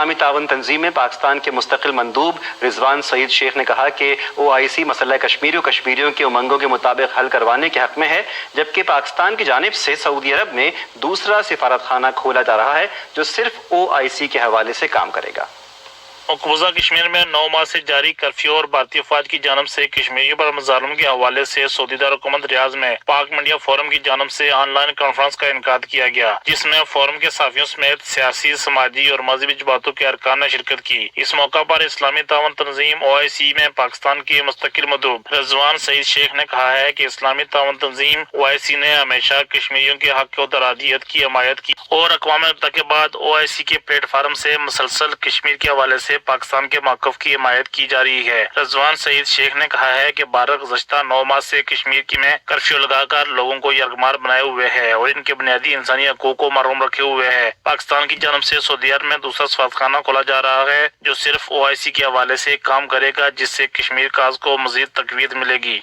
اسلامی تعاون تنظیم میں پاکستان کے مستقل مندوب رضوان سعید شیخ نے کہا کہ OIC مسئلہ کشمیر و کشمیریوں کے امنگوں کے مطابق حل کروانے کے حق میں ہے، جبکہ پاکستان کی جانب سے سعودی عرب میں دوسرا سفارت خانہ کھولا جا رہا ہے جو صرف OIC کے حوالے سے کام کرے گا۔ مقبوضہ کشمیر میں 9 ماہ سے جاری کرفیو اور بھارتی افواج کی جانب سے کشمیریوں پر مظالم کے حوالے سے سعودی دارالحکومت ریاض میں پاک منڈیا فورم کی جانب سے آن لائن کانفرنس کا انعقاد کیا گیا، جس میں فورم کے صحافیوں سمیت سیاسی، سماجی اور مذہبی جماعتوں کے ارکان نے شرکت کی۔ اس موقع پر اسلامی تعاون تنظیم OIC میں پاکستان کے مستقل مندوب رضوان سعید شیخ نے کہا ہے کہ اسلامی تعاون تنظیم OIC نے ہمیشہ کشمیریوں کے حق و ارادیت کی حمایت کی اور اقوام متحدہ کے بعد OIC کے پلیٹ فارم سے مسلسل کشمیر کے حوالے سے پاکستان کے موقف کی حمایت کی جا رہی ہے۔ رضوان سعید شیخ نے کہا ہے کہ بھارت گزشتہ 9 ماہ سے کشمیر کی میں کرفیو لگا کر لوگوں کو یرغمال بنائے ہوئے ہے اور ان کے بنیادی انسانی حقوق کو محروم رکھے ہوئے ہے۔ پاکستان کی جانب سے سعودی عرب میں دوسرا سفارتخانہ کھولا جا رہا ہے جو صرف OIC کے حوالے سے کام کرے گا، جس سے کشمیر کاز کو مزید تقویت ملے گی۔